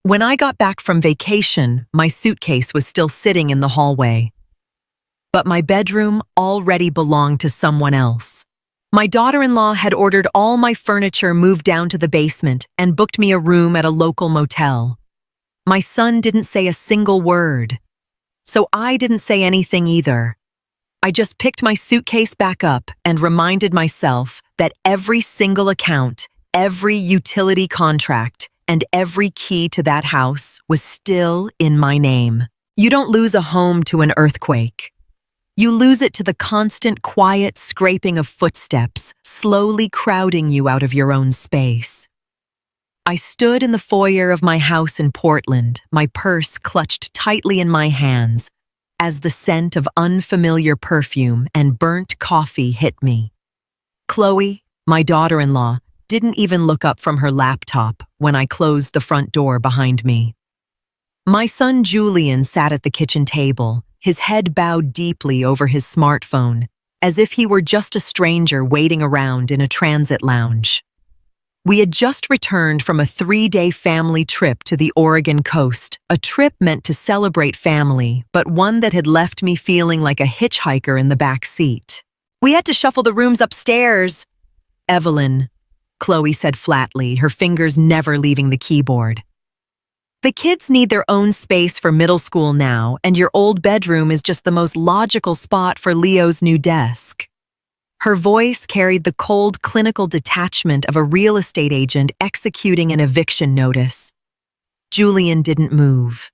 When I got back from vacation, my suitcase was still sitting in the hallway. But my bedroom already belonged to someone else. My daughter-in-law had ordered all my furniture moved down to the basement and booked me a room at a local motel. My son didn't say a single word, so I didn't say anything either. I just picked my suitcase back up and reminded myself that every single account, every utility contract, and every key to that house was still in my name. You don't lose a home to an earthquake. You lose it to the constant, quiet scraping of footsteps, slowly crowding you out of your own space. I stood in the foyer of my house in Portland, my purse clutched tightly in my hands, as the scent of unfamiliar perfume and burnt coffee hit me. Chloe, my daughter-in-law, didn't even look up from her laptop when I closed the front door behind me. My son Julian sat at the kitchen table, his head bowed deeply over his smartphone, as if he were just a stranger waiting around in a transit lounge. We had just returned from a 3-day family trip to the Oregon coast, a trip meant to celebrate family, but one that had left me feeling like a hitchhiker in the back seat. "We had to shuffle the rooms upstairs." "Evelyn," Chloe said flatly, her fingers never leaving the keyboard. "The kids need their own space for middle school now, and your old bedroom is just the most logical spot for Leo's new desk." Her voice carried the cold, clinical detachment of a real estate agent executing an eviction notice. Julian didn't move.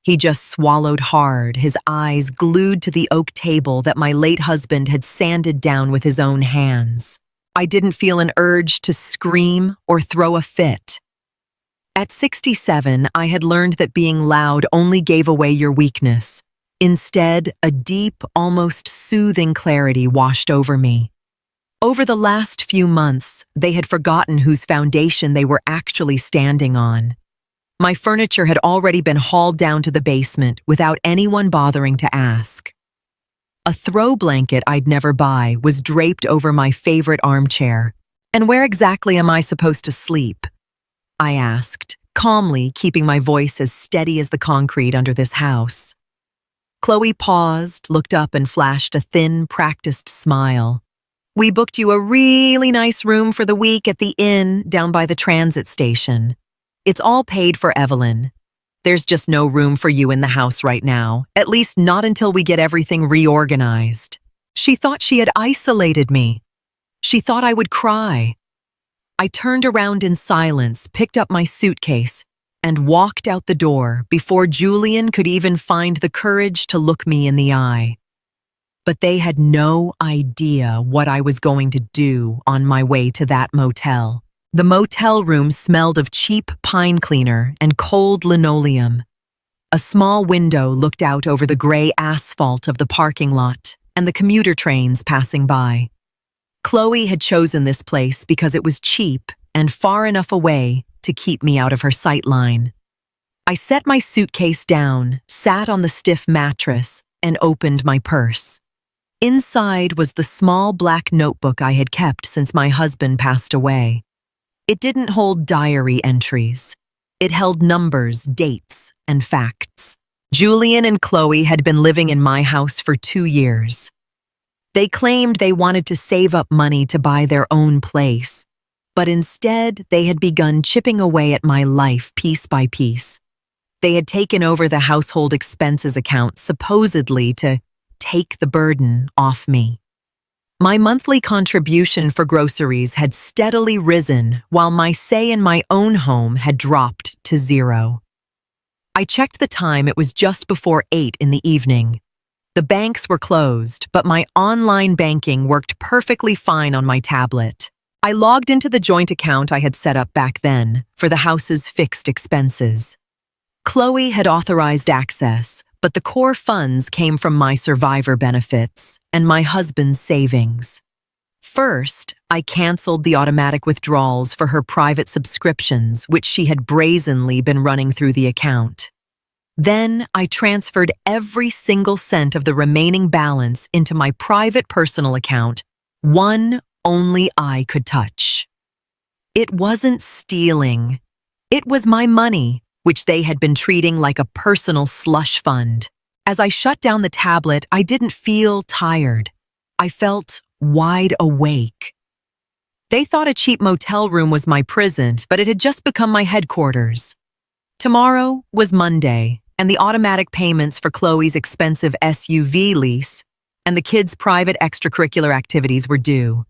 He just swallowed hard, his eyes glued to the oak table that my late husband had sanded down with his own hands. I didn't feel an urge to scream or throw a fit. At 67, I had learned that being loud only gave away your weakness. Instead, a deep, almost soothing clarity washed over me. Over the last few months, they had forgotten whose foundation they were actually standing on. My furniture had already been hauled down to the basement without anyone bothering to ask. A throw blanket I'd never buy was draped over my favorite armchair. "And where exactly am I supposed to sleep?" I asked, calmly keeping my voice as steady as the concrete under this house. Chloe paused, looked up, and flashed a thin, practiced smile. "We booked you a really nice room for the week at the inn down by the transit station. It's all paid for, Evelyn. There's just no room for you in the house right now, at least not until we get everything reorganized." She thought she had isolated me. She thought I would cry. I turned around in silence, picked up my suitcase, and walked out the door before Julian could even find the courage to look me in the eye. But they had no idea what I was going to do on my way to that motel. The motel room smelled of cheap pine cleaner and cold linoleum. A small window looked out over the gray asphalt of the parking lot and the commuter trains passing by. Chloe had chosen this place because it was cheap and far enough away to keep me out of her sight line. I set my suitcase down, sat on the stiff mattress, and opened my purse. Inside was the small black notebook I had kept since my husband passed away. It didn't hold diary entries. It held numbers, dates, and facts. Julian and Chloe had been living in my house for 2 years. They claimed they wanted to save up money to buy their own place, but instead they had begun chipping away at my life piece by piece. They had taken over the household expenses account supposedly to take the burden off me. My monthly contribution for groceries had steadily risen while my say in my own home had dropped to 0. I checked the time. It was just before 8 in the evening. The banks were closed, but my online banking worked perfectly fine on my tablet. I logged into the joint account I had set up back then for the house's fixed expenses. Chloe had authorized access, but the core funds came from my survivor benefits and my husband's savings. First, I canceled the automatic withdrawals for her private subscriptions, which she had brazenly been running through the account. Then I transferred every single cent of the remaining balance into my private personal account, one only I could touch. It wasn't stealing. It was my money, which they had been treating like a personal slush fund. As I shut down the tablet, I didn't feel tired. I felt wide awake. They thought a cheap motel room was my prison, but it had just become my headquarters. Tomorrow was Monday, and the automatic payments for Chloe's expensive SUV lease and the kids' private extracurricular activities were due.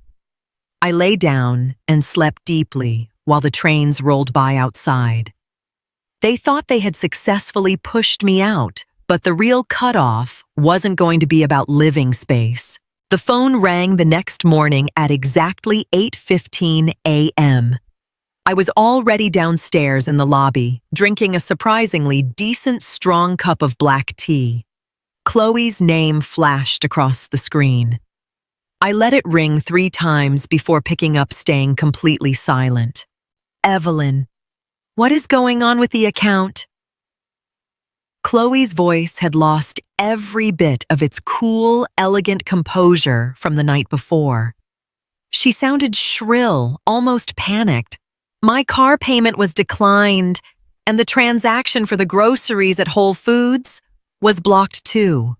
I lay down and slept deeply while the trains rolled by outside. They thought they had successfully pushed me out, but the real cutoff wasn't going to be about living space. The phone rang the next morning at exactly 8:15 a.m. I was already downstairs in the lobby, drinking a surprisingly decent strong cup of black tea. Chloe's name flashed across the screen. I let it ring 3 times before picking up, staying completely silent. Evelyn, what is going on with the account? Chloe's voice had lost every bit of its cool, elegant composure from the night before. She sounded shrill, almost panicked. My car payment was declined, and the transaction for the groceries at Whole Foods was blocked too.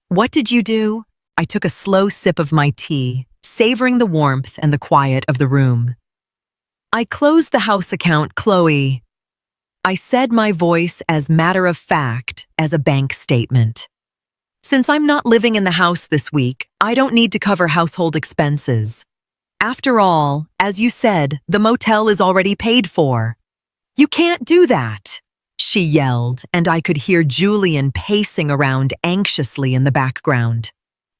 What did you do? I took a slow sip of my tea, savoring the warmth and the quiet of the room. I closed the house account, Chloe. I said, my voice as matter-of-fact as a bank statement. Since I'm not living in the house this week, I don't need to cover household expenses. After all, as you said, the motel is already paid for. You can't do that, she yelled, and I could hear Julian pacing around anxiously in the background.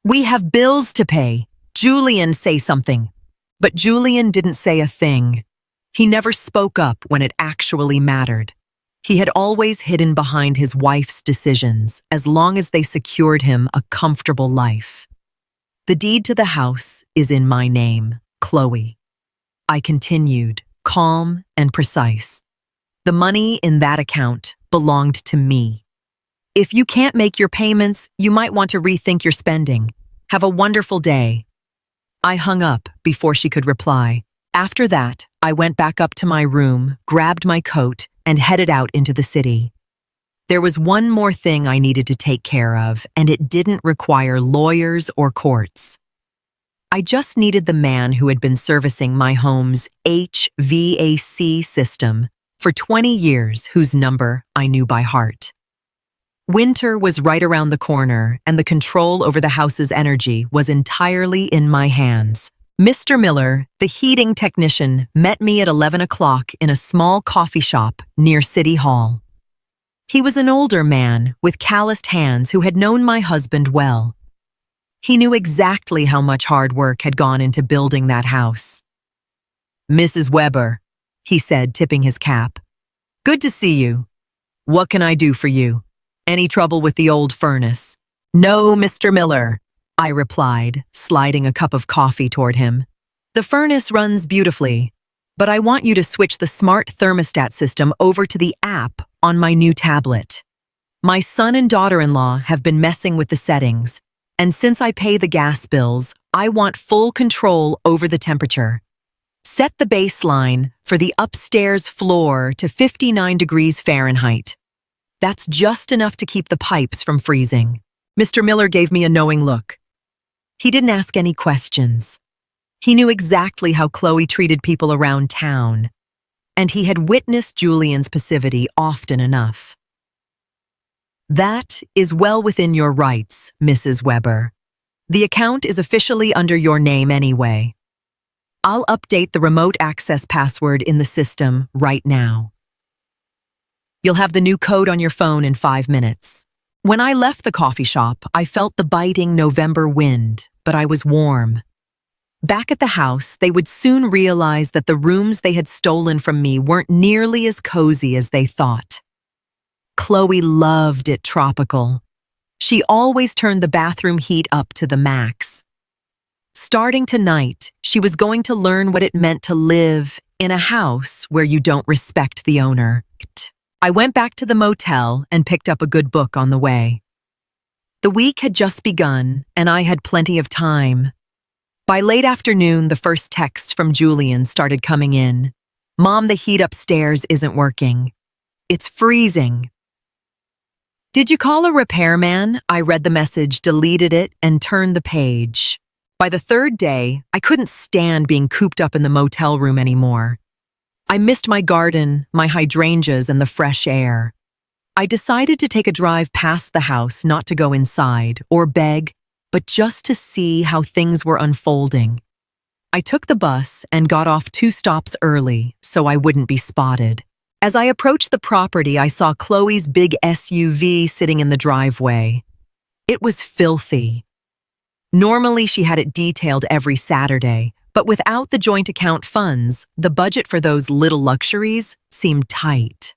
We have bills to pay. Julian, say something. But Julian didn't say a thing. He never spoke up when it actually mattered. He had always hidden behind his wife's decisions as long as they secured him a comfortable life. The deed to the house is in my name, Chloe. I continued, calm and precise. The money in that account belonged to me. If you can't make your payments, you might want to rethink your spending. Have a wonderful day. I hung up before she could reply. After that, I went back up to my room, grabbed my coat, and headed out into the city. There was one more thing I needed to take care of, and it didn't require lawyers or courts. I just needed the man who had been servicing my home's HVAC system for 20 years, whose number I knew by heart. Winter was right around the corner, and the control over the house's energy was entirely in my hands. Mr. Miller, the heating technician, met me at 11 o'clock in a small coffee shop near City Hall. He was an older man with calloused hands who had known my husband well. He knew exactly how much hard work had gone into building that house. Mrs. Weber, he said, tipping his cap. Good to see you. What can I do for you? Any trouble with the old furnace? No, Mr. Miller, I replied, sliding a cup of coffee toward him. The furnace runs beautifully, but I want you to switch the smart thermostat system over to the app on my new tablet. My son and daughter-in-law have been messing with the settings, and since I pay the gas bills, I want full control over the temperature. Set the baseline for the upstairs floor to 59 degrees Fahrenheit. That's just enough to keep the pipes from freezing. Mr. Miller gave me a knowing look. He didn't ask any questions. He knew exactly how Chloe treated people around town, and he had witnessed Julian's passivity often enough. That is well within your rights, Mrs. Weber. The account is officially under your name anyway. I'll update the remote access password in the system right now. You'll have the new code on your phone in 5 minutes. When I left the coffee shop, I felt the biting November wind, but I was warm. Back at the house, they would soon realize that the rooms they had stolen from me weren't nearly as cozy as they thought. Chloe loved it tropical. She always turned the bathroom heat up to the max. Starting tonight, she was going to learn what it meant to live in a house where you don't respect the owner. I went back to the motel and picked up a good book on the way. The week had just begun, and I had plenty of time. By late afternoon, the first texts from Julian started coming in. Mom, the heat upstairs isn't working. It's freezing. Did you call a repairman? I read the message, deleted it, and turned the page. By the third day, I couldn't stand being cooped up in the motel room anymore. I missed my garden, my hydrangeas, and the fresh air. I decided to take a drive past the house, not to go inside or beg, but just to see how things were unfolding. I took the bus and got off 2 stops early so I wouldn't be spotted. As I approached the property, I saw Chloe's big SUV sitting in the driveway. It was filthy. Normally, she had it detailed every Saturday, but without the joint account funds, the budget for those little luxuries seemed tight.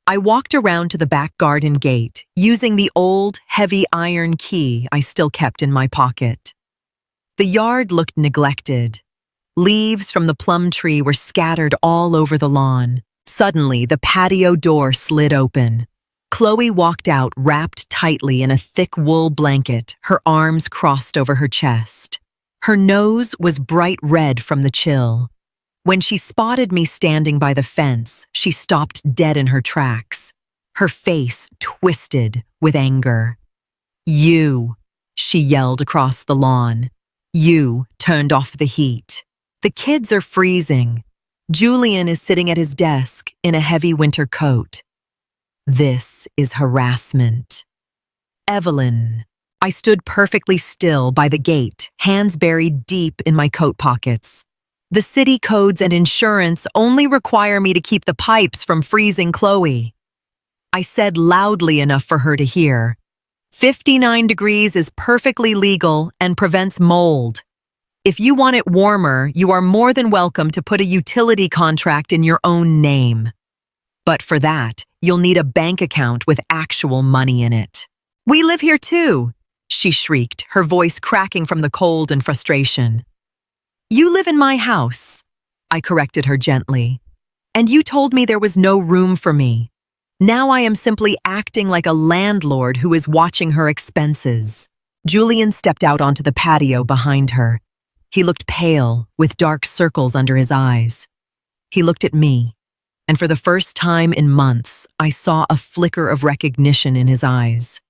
I walked around to the back garden gate, using the old, heavy iron key I still kept in my pocket. The yard looked neglected. Leaves from the plum tree were scattered all over the lawn. Suddenly, the patio door slid open. Chloe walked out wrapped tightly in a thick wool blanket, her arms crossed over her chest. Her nose was bright red from the chill. When she spotted me standing by the fence, she stopped dead in her tracks, her face twisted with anger. "You," she yelled across the lawn. "You turned off the heat. The kids are freezing. Julian is sitting at his desk in a heavy winter coat. This is harassment." "Evelyn." I stood perfectly still by the gate, hands buried deep in my coat pockets. "The city codes and insurance only require me to keep the pipes from freezing Chloe." I said loudly enough for her to hear. 59 degrees is perfectly legal and prevents mold. If you want it warmer, you are more than welcome to put a utility contract in your own name. But for that, you'll need a bank account with actual money in it. "We live here too," she shrieked, her voice cracking from the cold and frustration. "You live in my house," I corrected her gently. "And you told me there was no room for me. Now I am simply acting like a landlord who is watching her expenses." Julian stepped out onto the patio behind her. He looked pale, with dark circles under his eyes. He looked at me, and for the first time in months, I saw a flicker of recognition in his eyes.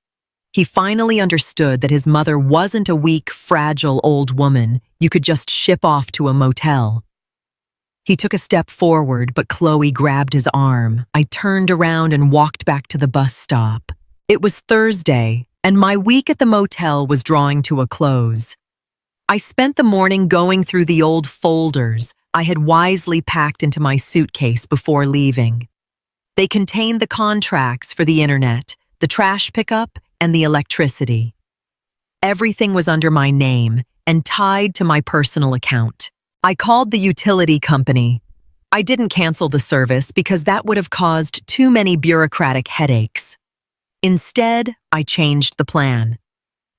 He finally understood that his mother wasn't a weak, fragile old woman you could just ship off to a motel. He took a step forward, but Chloe grabbed his arm. I turned around and walked back to the bus stop. It was Thursday, and my week at the motel was drawing to a close. I spent the morning going through the old folders I had wisely packed into my suitcase before leaving. They contained the contracts for the internet, the trash pickup, and the electricity. Everything was under my name and tied to my personal account. I called the utility company. I didn't cancel the service because that would have caused too many bureaucratic headaches. Instead, I changed the plan.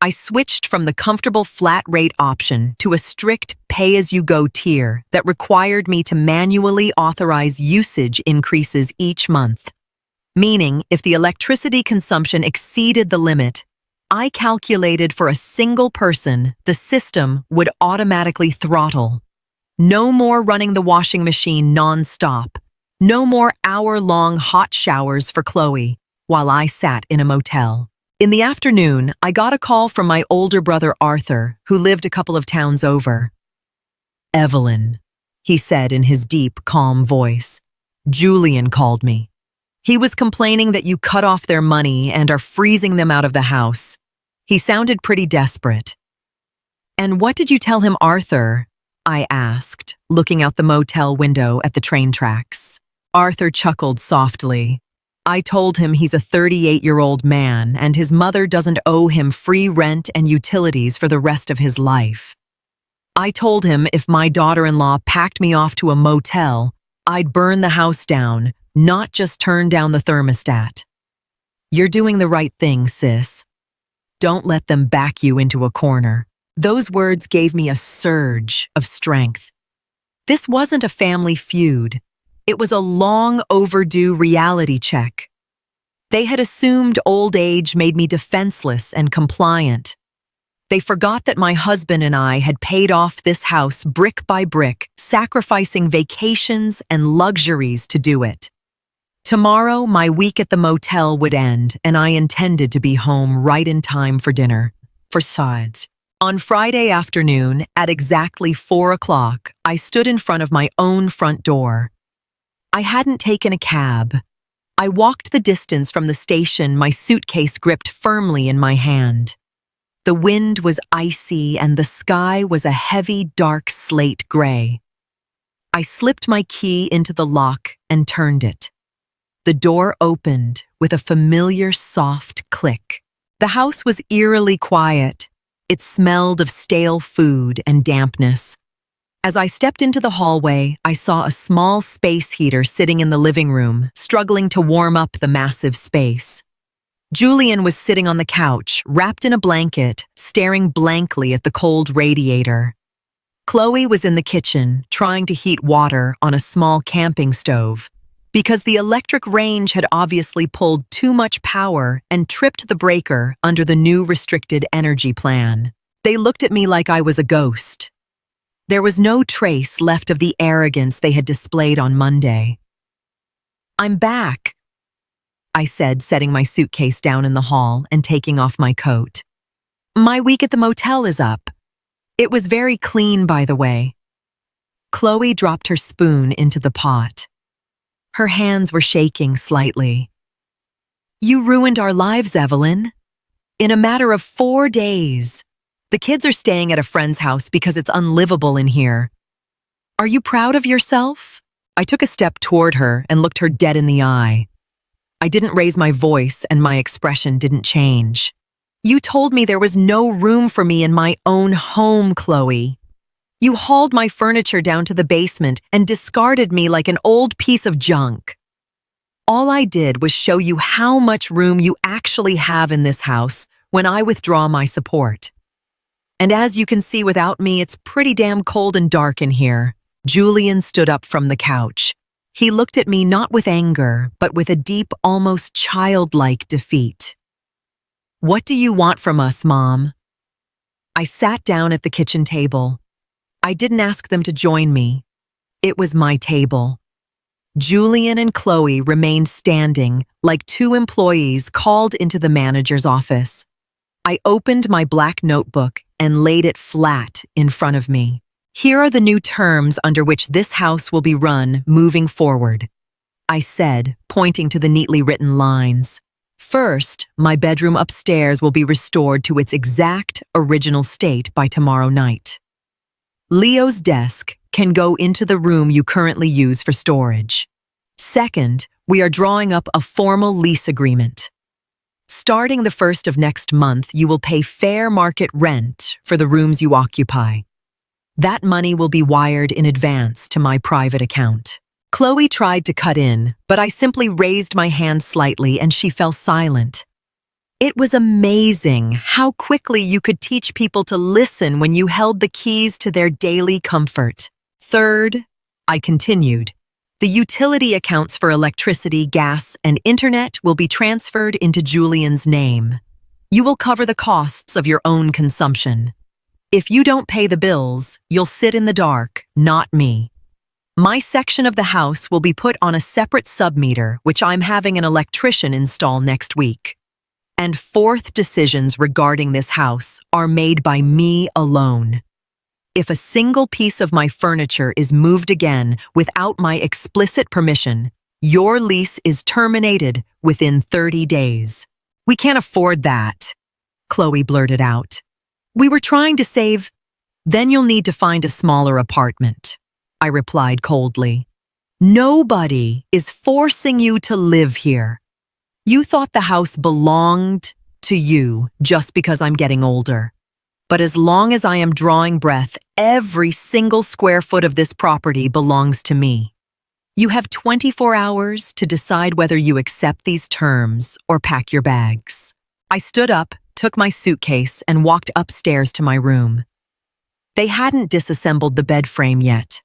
I switched from the comfortable flat rate option to a strict pay-as-you-go tier that required me to manually authorize usage increases each month. Meaning, if the electricity consumption exceeded the limit, I calculated for a single person the system would automatically throttle. No more running the washing machine non-stop. No more hour-long hot showers for Chloe while I sat in a motel. In the afternoon, I got a call from my older brother Arthur, who lived a couple of towns over. "Evelyn," he said in his deep, calm voice, "Julian called me. He was complaining that you cut off their money and are freezing them out of the house. He sounded pretty desperate." "And what did you tell him, Arthur?" I asked, looking out the motel window at the train tracks. Arthur chuckled softly. "I told him he's a 38-year-old man and his mother doesn't owe him free rent and utilities for the rest of his life. I told him if my daughter-in-law packed me off to a motel, I'd burn the house down, not just turn down the thermostat. You're doing the right thing, sis. Don't let them back you into a corner." Those words gave me a surge of strength. This wasn't a family feud. It was a long overdue reality check. They had assumed old age made me defenseless and compliant. They forgot that my husband and I had paid off this house brick by brick, sacrificing vacations and luxuries to do it. Tomorrow, my week at the motel would end, and I intended to be home right in time for dinner. For sides. On Friday afternoon, at exactly 4 o'clock, I stood in front of my own front door. I hadn't taken a cab. I walked the distance from the station, my suitcase gripped firmly in my hand. The wind was icy and the sky was a heavy, dark slate gray. I slipped my key into the lock and turned it. The door opened with a familiar soft click. The house was eerily quiet. It smelled of stale food and dampness. As I stepped into the hallway, I saw a small space heater sitting in the living room, struggling to warm up the massive space. Julian was sitting on the couch, wrapped in a blanket, staring blankly at the cold radiator. Chloe was in the kitchen, trying to heat water on a small camping stove, because the electric range had obviously pulled too much power and tripped the breaker under the new restricted energy plan. They looked at me like I was a ghost. There was no trace left of the arrogance they had displayed on Monday. "I'm back," I said, setting my suitcase down in the hall and taking off my coat. "My week at the motel is up. It was very clean, by the way." Chloe dropped her spoon into the pot. Her hands were shaking slightly. "You ruined our lives, Evelyn. In a matter of 4 days. The kids are staying at a friend's house because it's unlivable in here. Are you proud of yourself?" I took a step toward her and looked her dead in the eye. I didn't raise my voice and my expression didn't change. "You told me there was no room for me in my own home, Chloe. You hauled my furniture down to the basement and discarded me like an old piece of junk. All I did was show you how much room you actually have in this house when I withdraw my support. And as you can see, without me, it's pretty damn cold and dark in here." Julian stood up from the couch. He looked at me not with anger, but with a deep, almost childlike defeat. "What do you want from us, Mom?" I sat down at the kitchen table. I didn't ask them to join me. It was my table. Julian and Chloe remained standing like 2 employees called into the manager's office. I opened my black notebook and laid it flat in front of me. "Here are the new terms under which this house will be run moving forward," I said, pointing to the neatly written lines. "First, my bedroom upstairs will be restored to its exact original state by tomorrow night. Leo's desk can go into the room you currently use for storage. Second, we are drawing up a formal lease agreement. Starting the 1st of next month, you will pay fair market rent for the rooms you occupy. That money will be wired in advance to my private account." Chloe tried to cut in, but I simply raised my hand slightly and she fell silent. It was amazing how quickly you could teach people to listen when you held the keys to their daily comfort. "Third," I continued, "the utility accounts for electricity, gas, and internet will be transferred into Julian's name. You will cover the costs of your own consumption. If you don't pay the bills, you'll sit in the dark, not me. My section of the house will be put on a separate submeter, which I'm having an electrician install next week. And fourth, decisions regarding this house are made by me alone. If a single piece of my furniture is moved again without my explicit permission, your lease is terminated within 30 days. "We can't afford that," Chloe blurted out. "We were trying to save." "Then you'll need to find a smaller apartment," I replied coldly. "Nobody is forcing you to live here. You thought the house belonged to you just because I'm getting older. But as long as I am drawing breath, every single square foot of this property belongs to me. You have 24 hours to decide whether you accept these terms or pack your bags." I stood up, took my suitcase, and walked upstairs to my room. They hadn't disassembled the bed frame yet.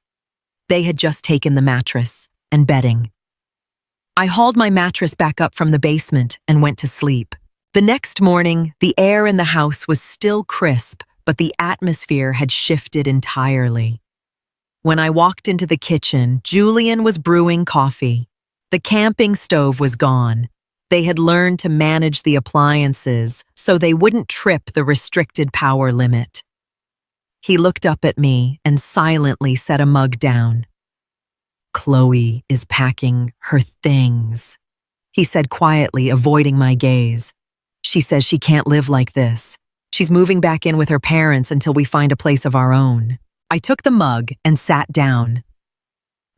They had just taken the mattress and bedding. I hauled my mattress back up from the basement and went to sleep. The next morning, the air in the house was still crisp, but the atmosphere had shifted entirely. When I walked into the kitchen, Julian was brewing coffee. The camping stove was gone. They had learned to manage the appliances so they wouldn't trip the restricted power limit. He looked up at me and silently set a mug down. "Chloe is packing her things," he said quietly, avoiding my gaze. "She says she can't live like this. She's moving back in with her parents until we find a place of our own." I took the mug and sat down.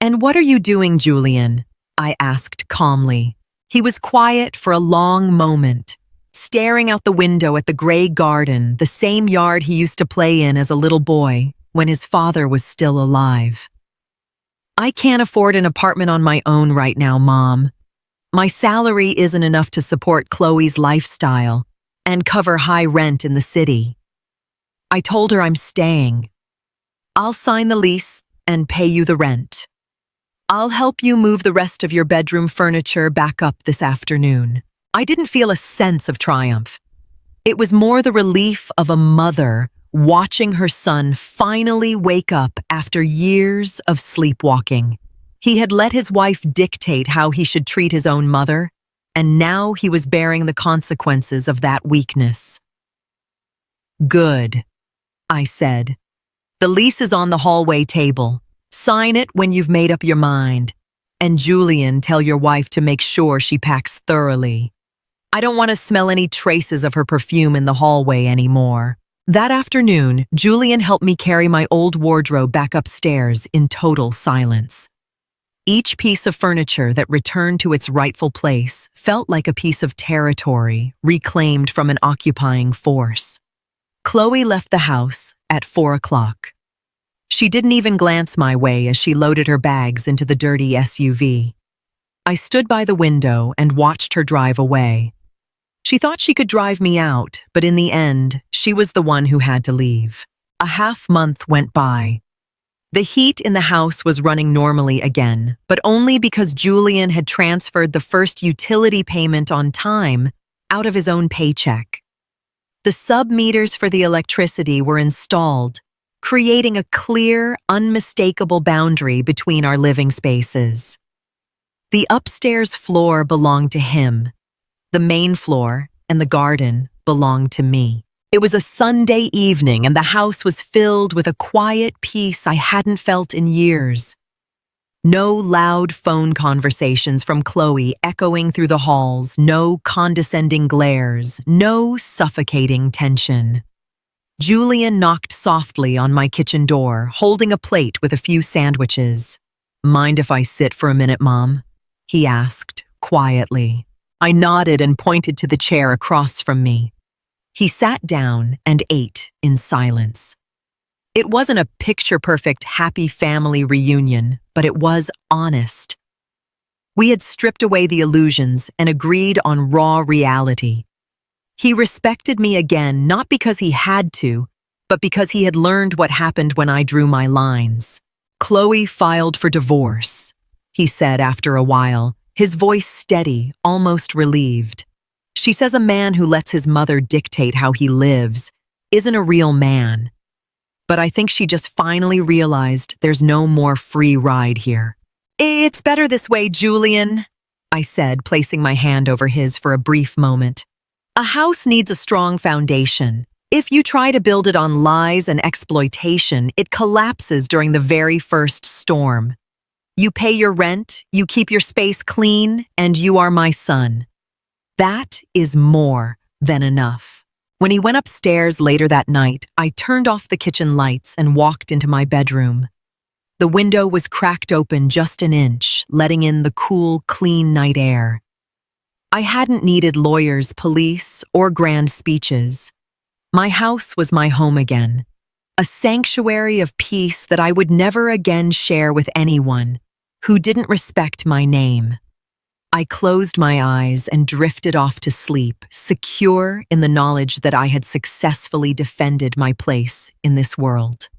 "And what are you doing, Julian?" I asked calmly. He was quiet for a long moment, staring out the window at the gray garden, the same yard he used to play in as a little boy when his father was still alive. "I can't afford an apartment on my own right now, Mom. My salary isn't enough to support Chloe's lifestyle and cover high rent in the city." I told her I'm staying. "I'll sign the lease and pay you the rent. I'll help you move the rest of your bedroom furniture back up this afternoon." I didn't feel a sense of triumph. It was more the relief of a mother watching her son finally wake up after years of sleepwalking. He had let his wife dictate how he should treat his own mother, and now he was bearing the consequences of that weakness. "Good," I said. "The lease is on the hallway table. Sign it when you've made up your mind. And Julian, tell your wife to make sure she packs thoroughly. I don't want to smell any traces of her perfume in the hallway anymore." That afternoon, Julian helped me carry my old wardrobe back upstairs in total silence. Each piece of furniture that returned to its rightful place felt like a piece of territory reclaimed from an occupying force. Chloe left the house at 4 o'clock. She didn't even glance my way as she loaded her bags into the dirty SUV. I stood by the window and watched her drive away. She thought she could drive me out, but in the end, she was the one who had to leave. A half-month went by. The heat in the house was running normally again, but only because Julian had transferred the first utility payment on time out of his own paycheck. The sub-meters for the electricity were installed, creating a clear, unmistakable boundary between our living spaces. The upstairs floor belonged to him. The main floor and the garden belonged to me. It was a Sunday evening and the house was filled with a quiet peace I hadn't felt in years. No loud phone conversations from Chloe echoing through the halls, no condescending glares, no suffocating tension. Julian knocked softly on my kitchen door, holding a plate with a few sandwiches. "Mind if I sit for a minute, Mom?" he asked, quietly. I nodded and pointed to the chair across from me. He sat down and ate in silence. It wasn't a picture-perfect happy family reunion, but it was honest. We had stripped away the illusions and agreed on raw reality. He respected me again, not because he had to, but because he had learned what happened when I drew my lines. "Chloe filed for divorce," he said after a while, his voice steady, almost relieved. "She says a man who lets his mother dictate how he lives isn't a real man. But I think she just finally realized there's no more free ride here." "It's better this way, Julian," I said, placing my hand over his for a brief moment. "A house needs a strong foundation. If you try to build it on lies and exploitation, it collapses during the very first storm. You pay your rent, you keep your space clean, and you are my son. That is more than enough." When he went upstairs later that night, I turned off the kitchen lights and walked into my bedroom. The window was cracked open just an inch, letting in the cool, clean night air. I hadn't needed lawyers, police, or grand speeches. My house was my home again, a sanctuary of peace that I would never again share with anyone who didn't respect my name. I closed my eyes and drifted off to sleep, secure in the knowledge that I had successfully defended my place in this world.